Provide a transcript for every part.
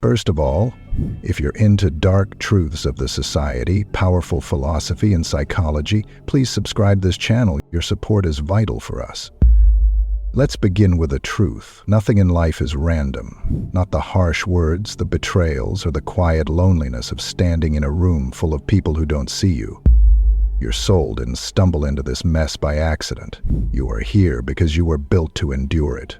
First of all, if you're into dark truths of the society, powerful philosophy, and psychology, please subscribe this channel. Your support is vital for us. Let's begin with a truth. Nothing in life is random. Not the harsh words, the betrayals, or the quiet loneliness of standing in a room full of people who don't see you. Your soul didn't stumble into this mess by accident. You are here because you were built to endure it.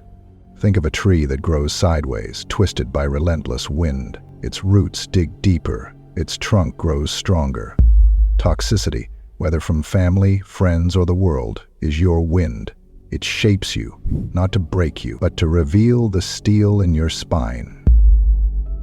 Think of a tree that grows sideways, twisted by relentless wind. Its roots dig deeper, its trunk grows stronger. Toxicity, whether from family, friends, or the world, is your wind. It shapes you, not to break you, but to reveal the steel in your spine.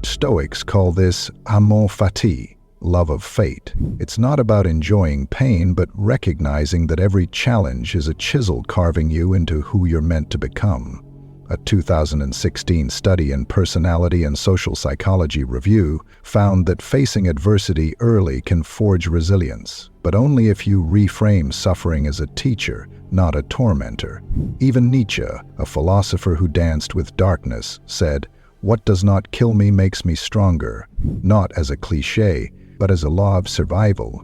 Stoics call this amour fati, love of fate. It's not about enjoying pain, but recognizing that every challenge is a chisel carving you into who you're meant to become. A 2016 study in Personality and Social Psychology Review found that facing adversity early can forge resilience, but only if you reframe suffering as a teacher, not a tormentor. Even Nietzsche, a philosopher who danced with darkness, said, "What does not kill me makes me stronger," not as a cliché, but as a law of survival.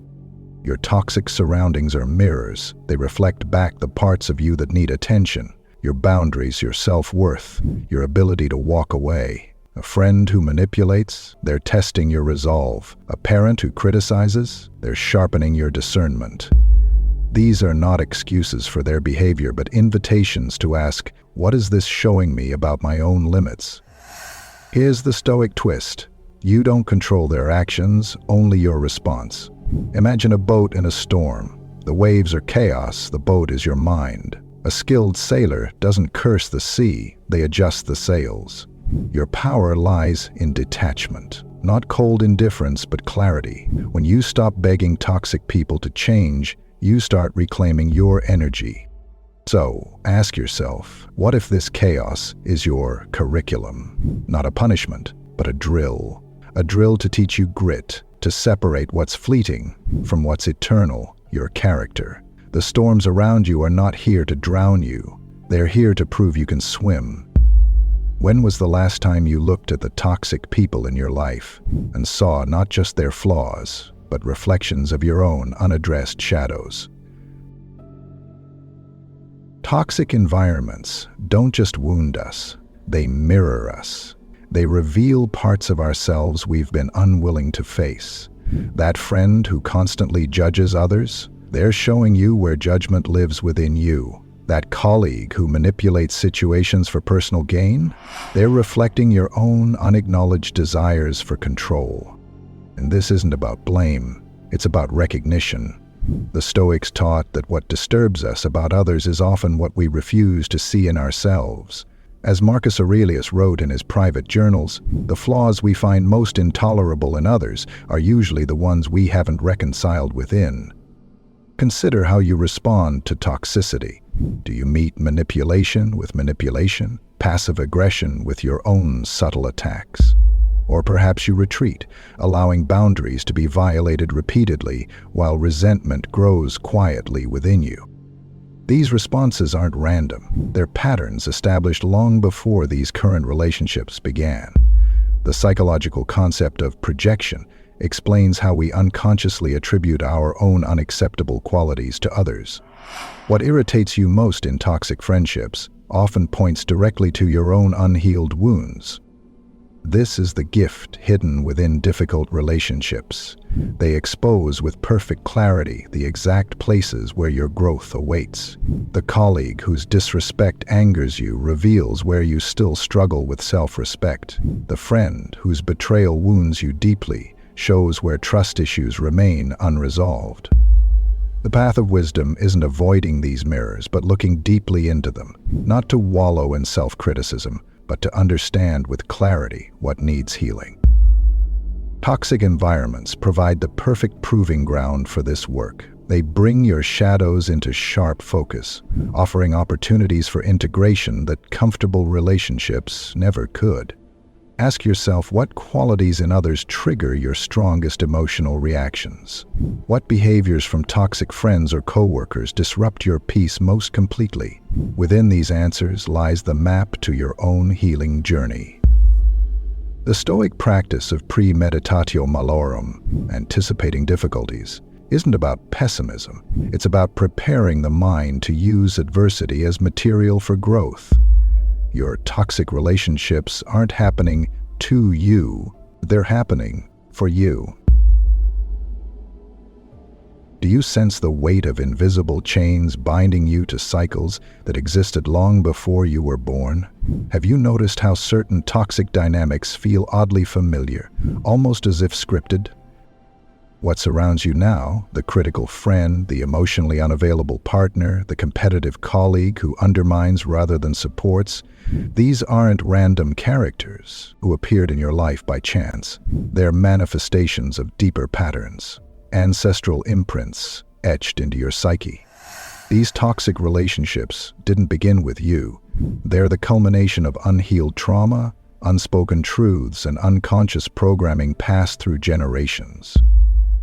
Your toxic surroundings are mirrors. They reflect back the parts of you that need attention. Your boundaries, your self-worth, your ability to walk away. A friend who manipulates, they're testing your resolve. A parent who criticizes, they're sharpening your discernment. These are not excuses for their behavior, but invitations to ask, what is this showing me about my own limits? Here's the Stoic twist. You don't control their actions, only your response. Imagine a boat in a storm. The waves are chaos, the boat is your mind. A skilled sailor doesn't curse the sea, they adjust the sails. Your power lies in detachment, not cold indifference, but clarity. When you stop begging toxic people to change, you start reclaiming your energy. So, ask yourself, what if this chaos is your curriculum? Not a punishment, but a drill. A drill to teach you grit, to separate what's fleeting from what's eternal, your character. The storms around you are not here to drown you. They're here to prove you can swim. When was the last time you looked at the toxic people in your life and saw not just their flaws, but reflections of your own unaddressed shadows? Toxic environments don't just wound us, they mirror us. They reveal parts of ourselves we've been unwilling to face. That friend who constantly judges others, they're showing you where judgment lives within you. That colleague who manipulates situations for personal gain, they're reflecting your own unacknowledged desires for control. And this isn't about blame, it's about recognition. The Stoics taught that what disturbs us about others is often what we refuse to see in ourselves. As Marcus Aurelius wrote in his private journals, the flaws we find most intolerable in others are usually the ones we haven't reconciled within. Consider how you respond to toxicity. Do you meet manipulation with manipulation, passive aggression with your own subtle attacks? Or perhaps you retreat, allowing boundaries to be violated repeatedly while resentment grows quietly within you. These responses aren't random. They're patterns established long before these current relationships began. The psychological concept of projection explains how we unconsciously attribute our own unacceptable qualities to others. What irritates you most in toxic friendships often points directly to your own unhealed wounds. This is the gift hidden within difficult relationships. They expose with perfect clarity the exact places where your growth awaits. The colleague whose disrespect angers you reveals where you still struggle with self-respect. The friend whose betrayal wounds you deeply shows where trust issues remain unresolved. The path of wisdom isn't avoiding these mirrors, but looking deeply into them, not to wallow in self-criticism, but to understand with clarity what needs healing. Toxic environments provide the perfect proving ground for this work. They bring your shadows into sharp focus, offering opportunities for integration that comfortable relationships never could. Ask yourself what qualities in others trigger your strongest emotional reactions. What behaviors from toxic friends or coworkers disrupt your peace most completely? Within these answers lies the map to your own healing journey. The Stoic practice of premeditatio malorum, anticipating difficulties, isn't about pessimism. It's about preparing the mind to use adversity as material for growth. Your toxic relationships aren't happening to you, they're happening for you. Do you sense the weight of invisible chains binding you to cycles that existed long before you were born? Have you noticed how certain toxic dynamics feel oddly familiar, almost as if scripted? What surrounds you now, the critical friend, the emotionally unavailable partner, the competitive colleague who undermines rather than supports, these aren't random characters who appeared in your life by chance. They're manifestations of deeper patterns, ancestral imprints etched into your psyche. These toxic relationships didn't begin with you. They're the culmination of unhealed trauma, unspoken truths, and unconscious programming passed through generations.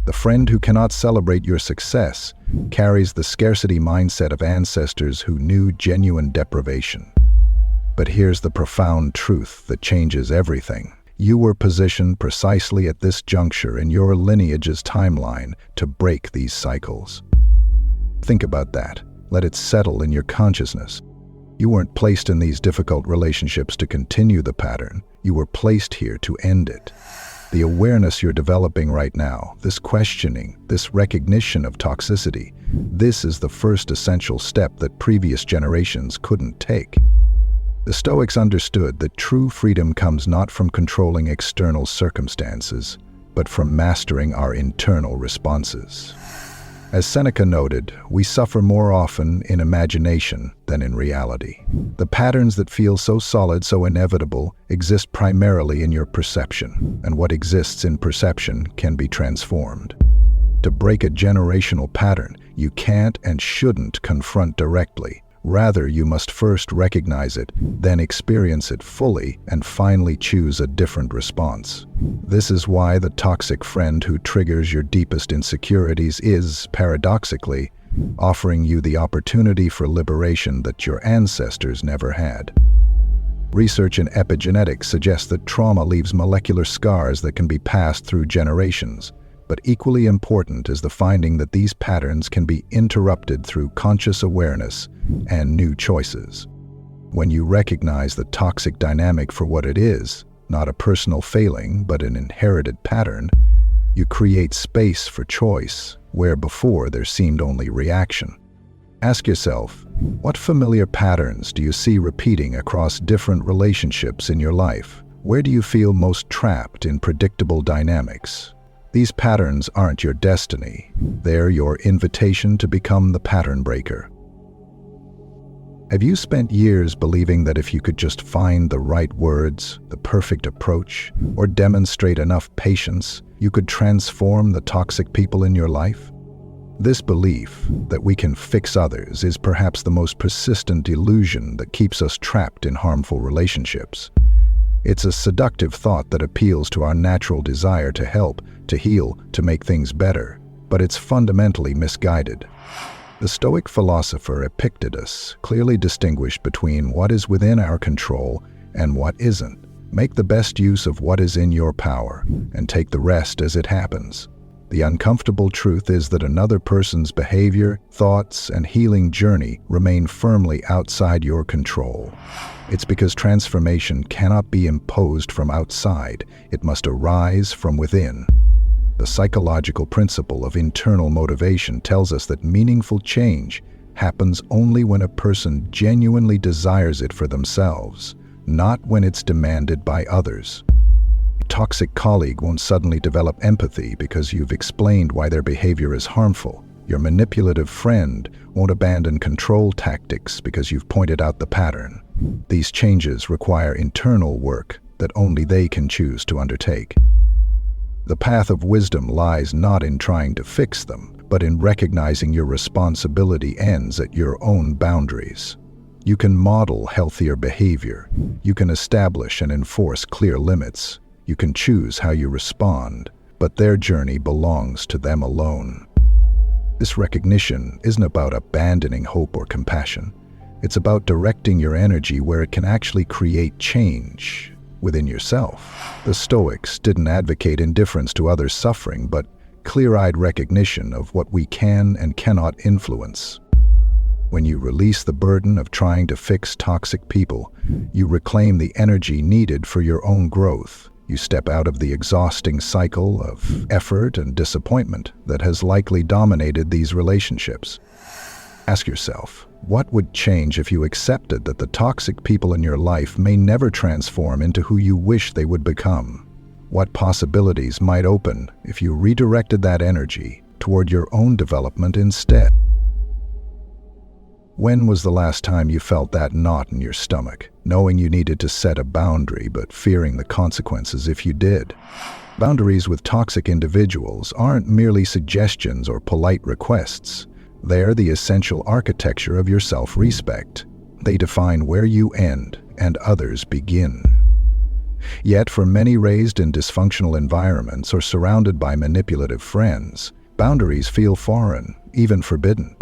The friend who cannot celebrate your success carries the scarcity mindset of ancestors who knew genuine deprivation. But here's the profound truth that changes everything. You were positioned precisely at this juncture in your lineage's timeline to break these cycles. Think about that. Let it settle in your consciousness. You weren't placed in these difficult relationships to continue the pattern. You were placed here to end it. The awareness you're developing right now, this questioning, this recognition of toxicity, this is the first essential step that previous generations couldn't take. The Stoics understood that true freedom comes not from controlling external circumstances, but from mastering our internal responses. As Seneca noted, we suffer more often in imagination than in reality. The patterns that feel so solid, so inevitable, exist primarily in your perception, and what exists in perception can be transformed. To break a generational pattern, you can't and shouldn't confront directly. Rather, you must first recognize it, then experience it fully, and finally choose a different response. This is why the toxic friend who triggers your deepest insecurities is, paradoxically, offering you the opportunity for liberation that your ancestors never had. Research in epigenetics suggests that trauma leaves molecular scars that can be passed through generations. But equally important is the finding that these patterns can be interrupted through conscious awareness and new choices. When you recognize the toxic dynamic for what it is, not a personal failing, but an inherited pattern, you create space for choice where before there seemed only reaction. Ask yourself, what familiar patterns do you see repeating across different relationships in your life? Where do you feel most trapped in predictable dynamics? These patterns aren't your destiny. They're your invitation to become the pattern breaker. Have you spent years believing that if you could just find the right words, the perfect approach, or demonstrate enough patience, you could transform the toxic people in your life? This belief that we can fix others is perhaps the most persistent illusion that keeps us trapped in harmful relationships. It's a seductive thought that appeals to our natural desire to help, to heal, to make things better, but it's fundamentally misguided. The Stoic philosopher Epictetus clearly distinguished between what is within our control and what isn't. Make the best use of what is in your power, and take the rest as it happens. The uncomfortable truth is that another person's behavior, thoughts, and healing journey remain firmly outside your control. It's because transformation cannot be imposed from outside. It must arise from within. The psychological principle of internal motivation tells us that meaningful change happens only when a person genuinely desires it for themselves, not when it's demanded by others. A toxic colleague won't suddenly develop empathy because you've explained why their behavior is harmful. Your manipulative friend won't abandon control tactics because you've pointed out the pattern. These changes require internal work that only they can choose to undertake. The path of wisdom lies not in trying to fix them, but in recognizing your responsibility ends at your own boundaries. You can model healthier behavior. You can establish and enforce clear limits. You can choose how you respond, but their journey belongs to them alone. This recognition isn't about abandoning hope or compassion. It's about directing your energy where it can actually create change. within yourself. The Stoics didn't advocate indifference to others' suffering, but clear-eyed recognition of what we can and cannot influence. When you release the burden of trying to fix toxic people, you reclaim the energy needed for your own growth. You step out of the exhausting cycle of effort and disappointment that has likely dominated these relationships. Ask yourself, what would change if you accepted that the toxic people in your life may never transform into who you wish they would become? What possibilities might open if you redirected that energy toward your own development instead? When was the last time you felt that knot in your stomach, knowing you needed to set a boundary but fearing the consequences if you did? Boundaries with toxic individuals aren't merely suggestions or polite requests. They're the essential architecture of your self-respect. They define where you end and others begin. Yet for many raised in dysfunctional environments or surrounded by manipulative friends, boundaries feel foreign, even forbidden.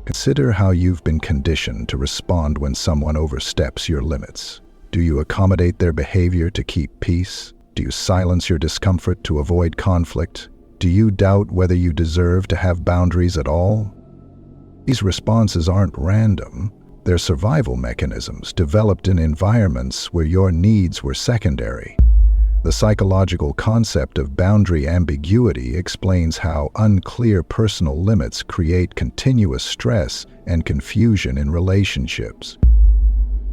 Consider how you've been conditioned to respond when someone oversteps your limits. Do you accommodate their behavior to keep peace? Do you silence your discomfort to avoid conflict? Do you doubt whether you deserve to have boundaries at all? These responses aren't random. They're survival mechanisms developed in environments where your needs were secondary. The psychological concept of boundary ambiguity explains how unclear personal limits create continuous stress and confusion in relationships.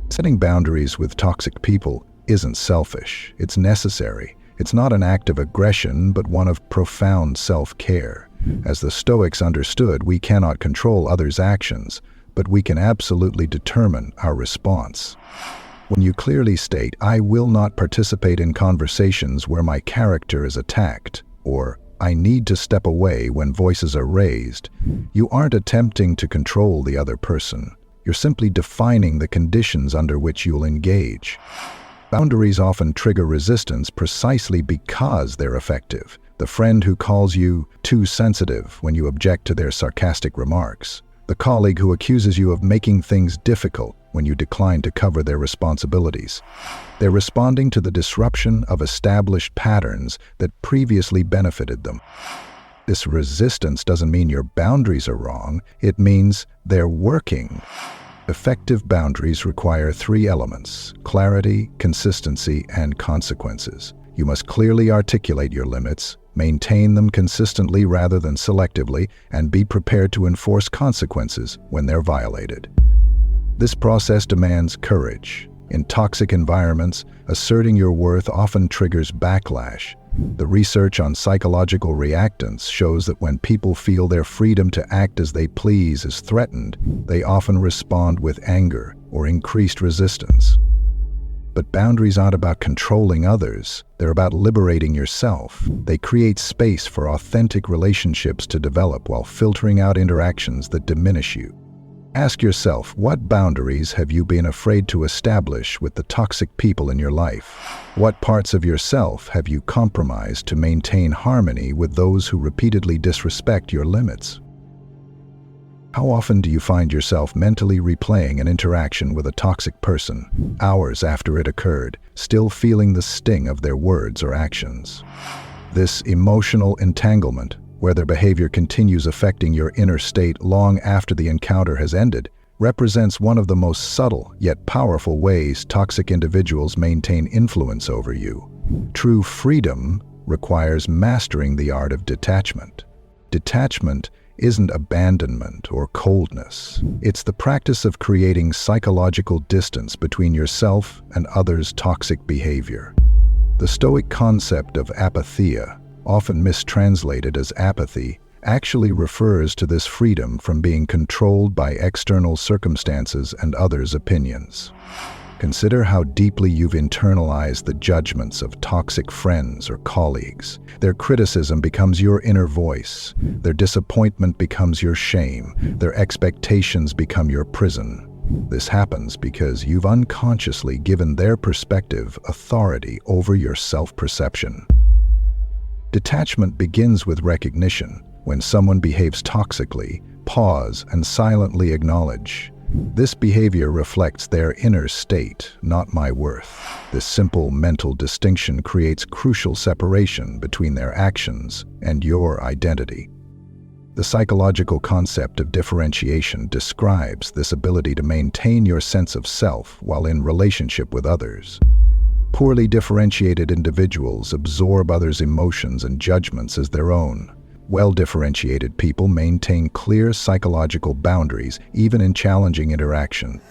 Setting boundaries with toxic people isn't selfish, it's necessary. It's not an act of aggression, but one of profound self-care. As the Stoics understood, we cannot control others' actions, but we can absolutely determine our response. When you clearly state, "I will not participate in conversations where my character is attacked," or "I need to step away when voices are raised," you aren't attempting to control the other person. You're simply defining the conditions under which you'll engage. Boundaries often trigger resistance precisely because they're effective. The friend who calls you too sensitive when you object to their sarcastic remarks. The colleague who accuses you of making things difficult when you decline to cover their responsibilities. They're responding to the disruption of established patterns that previously benefited them. This resistance doesn't mean your boundaries are wrong, it means they're working. Effective boundaries require three elements: clarity, consistency, and consequences. You must clearly articulate your limits, maintain them consistently rather than selectively, and be prepared to enforce consequences when they're violated. This process demands courage. In toxic environments, asserting your worth often triggers backlash. The research on psychological reactance shows that when people feel their freedom to act as they please is threatened, they often respond with anger or increased resistance. But boundaries aren't about controlling others, they're about liberating yourself. They create space for authentic relationships to develop while filtering out interactions that diminish you. Ask yourself, what boundaries have you been afraid to establish with the toxic people in your life? What parts of yourself have you compromised to maintain harmony with those who repeatedly disrespect your limits? How often do you find yourself mentally replaying an interaction with a toxic person, hours after it occurred, still feeling the sting of their words or actions? This emotional entanglement, where their behavior continues affecting your inner state long after the encounter has ended, represents one of the most subtle yet powerful ways toxic individuals maintain influence over you. True freedom requires mastering the art of detachment. Detachment isn't abandonment or coldness. It's the practice of creating psychological distance between yourself and others' toxic behavior. The Stoic concept of apatheia, often mistranslated as apathy, actually refers to this freedom from being controlled by external circumstances and others' opinions. Consider how deeply you've internalized the judgments of toxic friends or colleagues. Their criticism becomes your inner voice. Their disappointment becomes your shame. Their expectations become your prison. This happens because you've unconsciously given their perspective authority over your self-perception. Detachment begins with recognition. When someone behaves toxically, pause and silently acknowledge, This behavior reflects their inner state, not my worth. This simple mental distinction creates crucial separation between their actions and your identity. The psychological concept of differentiation describes this ability to maintain your sense of self while in relationship with others. Poorly differentiated individuals absorb others' emotions and judgments as their own. Well-differentiated people maintain clear psychological boundaries, even in challenging interaction.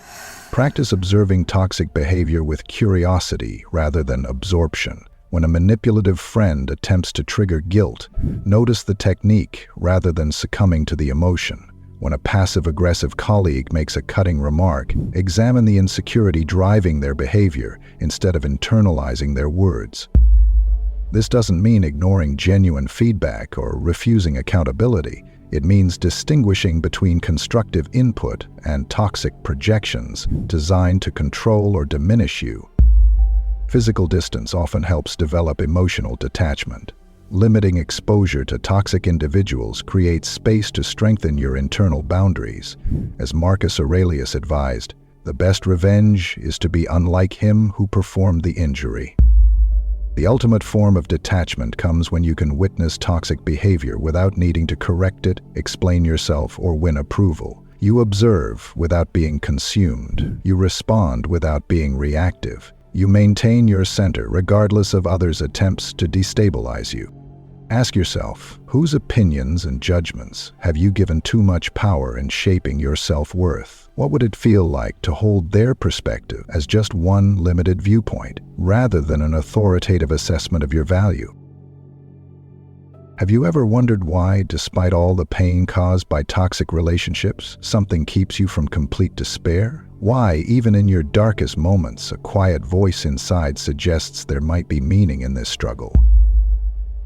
Practice observing toxic behavior with curiosity rather than absorption. When a manipulative friend attempts to trigger guilt, notice the technique rather than succumbing to the emotion. When a passive-aggressive colleague makes a cutting remark, examine the insecurity driving their behavior instead of internalizing their words. This doesn't mean ignoring genuine feedback or refusing accountability. It means distinguishing between constructive input and toxic projections designed to control or diminish you. Physical distance often helps develop emotional detachment. Limiting exposure to toxic individuals creates space to strengthen your internal boundaries. As Marcus Aurelius advised, the best revenge is to be unlike him who performed the injury. The ultimate form of detachment comes when you can witness toxic behavior without needing to correct it, explain yourself, or win approval. You observe without being consumed. You respond without being reactive. You maintain your center regardless of others' attempts to destabilize you. Ask yourself, whose opinions and judgments have you given too much power in shaping your self-worth? What would it feel like to hold their perspective as just one limited viewpoint, rather than an authoritative assessment of your value? Have you ever wondered why, despite all the pain caused by toxic relationships, something keeps you from complete despair? Why, even in your darkest moments, a quiet voice inside suggests there might be meaning in this struggle?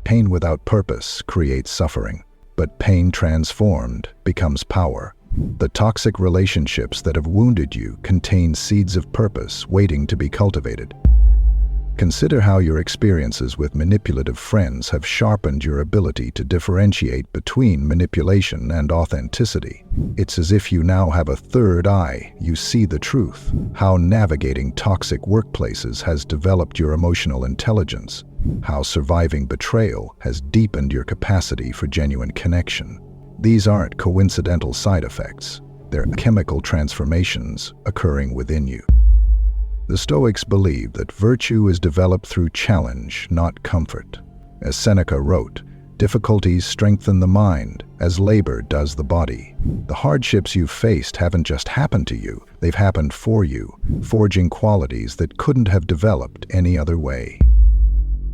Pain without purpose creates suffering, but pain transformed becomes power. The toxic relationships that have wounded you contain seeds of purpose waiting to be cultivated. Consider how your experiences with manipulative friends have sharpened your ability to differentiate between manipulation and authenticity. It's as if you now have a third eye. You see the truth. How navigating toxic workplaces has developed your emotional intelligence. How surviving betrayal has deepened your capacity for genuine connection. These aren't coincidental side effects. They're chemical transformations occurring within you. The Stoics believe that virtue is developed through challenge, not comfort. As Seneca wrote, difficulties strengthen the mind, as labor does the body. The hardships you've faced haven't just happened to you, they've happened for you, forging qualities that couldn't have developed any other way.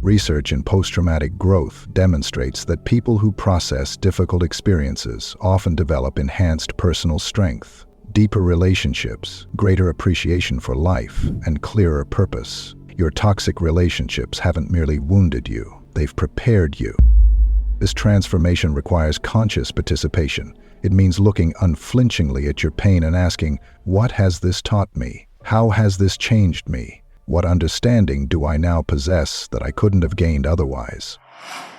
Research in post-traumatic growth demonstrates that people who process difficult experiences often develop enhanced personal strength, deeper relationships, greater appreciation for life, and clearer purpose. Your toxic relationships haven't merely wounded you, they've prepared you. This transformation requires conscious participation. It means looking unflinchingly at your pain and asking, what has this taught me? How has this changed me? What understanding do I now possess that I couldn't have gained otherwise?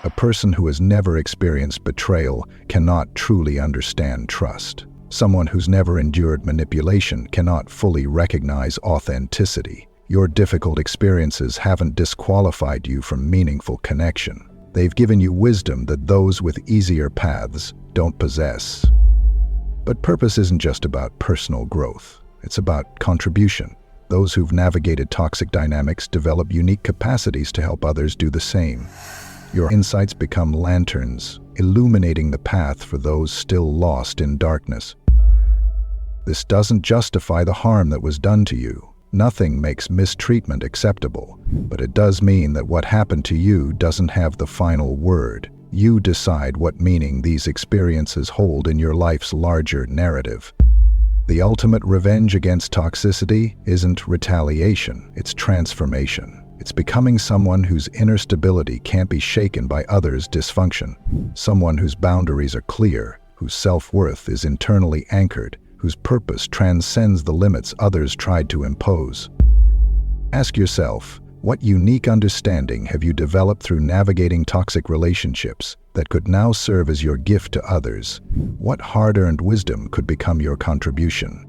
A person who has never experienced betrayal cannot truly understand trust. Someone who's never endured manipulation cannot fully recognize authenticity. Your difficult experiences haven't disqualified you from meaningful connection. They've given you wisdom that those with easier paths don't possess. But purpose isn't just about personal growth. It's about contribution. Those who've navigated toxic dynamics develop unique capacities to help others do the same. Your insights become lanterns, illuminating the path for those still lost in darkness. This doesn't justify the harm that was done to you. Nothing makes mistreatment acceptable, but it does mean that what happened to you doesn't have the final word. You decide what meaning these experiences hold in your life's larger narrative. The ultimate revenge against toxicity isn't retaliation, it's transformation. It's becoming someone whose inner stability can't be shaken by others' dysfunction. Someone whose boundaries are clear, whose self-worth is internally anchored, whose purpose transcends the limits others tried to impose. Ask yourself, what unique understanding have you developed through navigating toxic relationships that could now serve as your gift to others? What hard-earned wisdom could become your contribution?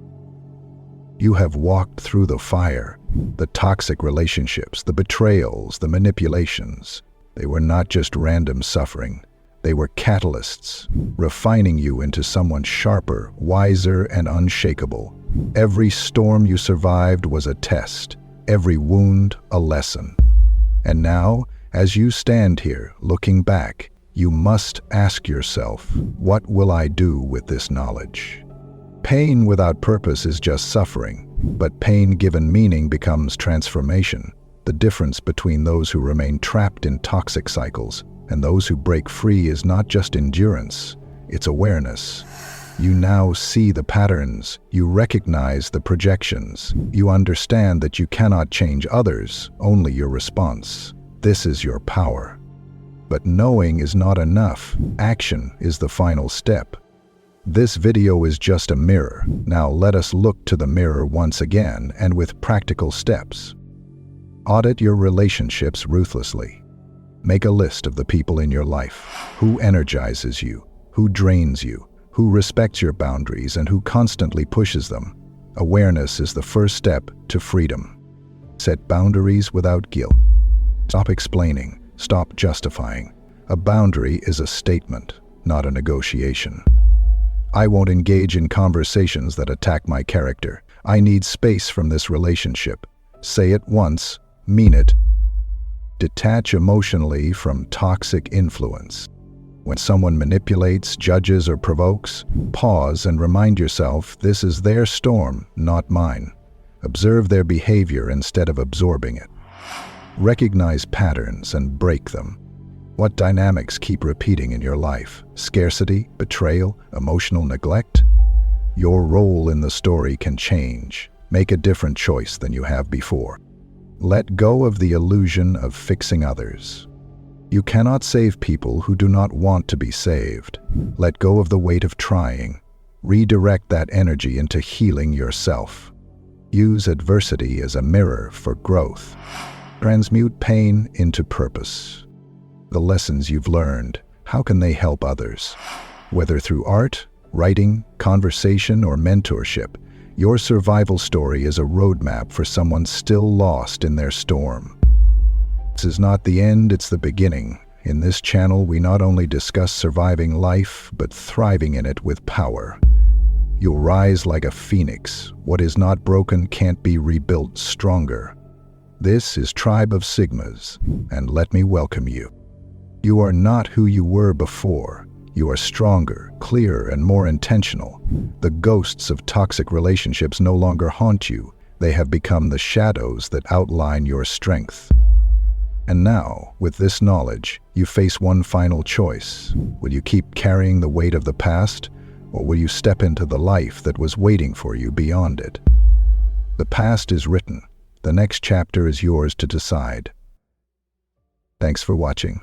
You have walked through the fire, the toxic relationships, the betrayals, the manipulations. They were not just random suffering. They were catalysts, refining you into someone sharper, wiser, and unshakable. Every storm you survived was a test, every wound a lesson. And now, as you stand here, looking back, you must ask yourself, what will I do with this knowledge? Pain without purpose is just suffering, but pain given meaning becomes transformation. The difference between those who remain trapped in toxic cycles and those who break free is not just endurance, it's awareness. You now see the patterns, you recognize the projections, you understand that you cannot change others, only your response. This is your power. But knowing is not enough. Action is the final step. This video is just a mirror. Now let us look to the mirror once again and with practical steps. Audit your relationships ruthlessly. Make a list of the people in your life. Who energizes you? Who drains you? Who respects your boundaries and who constantly pushes them? Awareness is the first step to freedom. Set boundaries without guilt. Stop explaining. Stop justifying. A boundary is a statement, not a negotiation. I won't engage in conversations that attack my character. I need space from this relationship. Say it once, mean it. Detach emotionally from toxic influence. When someone manipulates, judges, or provokes, pause and remind yourself this is their storm, not mine. Observe their behavior instead of absorbing it. Recognize patterns and break them. What dynamics keep repeating in your life? Scarcity, betrayal, emotional neglect? Your role in the story can change. Make a different choice than you have before. Let go of the illusion of fixing others. You cannot save people who do not want to be saved. Let go of the weight of trying. Redirect that energy into healing yourself. Use adversity as a mirror for growth. Transmute pain into purpose. The lessons you've learned, how can they help others? Whether through art, writing, conversation, or mentorship, your survival story is a roadmap for someone still lost in their storm. This is not the end, it's the beginning. In this channel, we not only discuss surviving life, but thriving in it with power. You'll rise like a phoenix. What is not broken can't be rebuilt stronger. This is Tribe of Sigmas, and let me welcome you. You are not who you were before. You are stronger, clearer, and more intentional. The ghosts of toxic relationships no longer haunt you. They have become the shadows that outline your strength. And now, with this knowledge, you face one final choice. Will you keep carrying the weight of the past, or will you step into the life that was waiting for you beyond it? The past is written. The next chapter is yours to decide. Thanks for watching.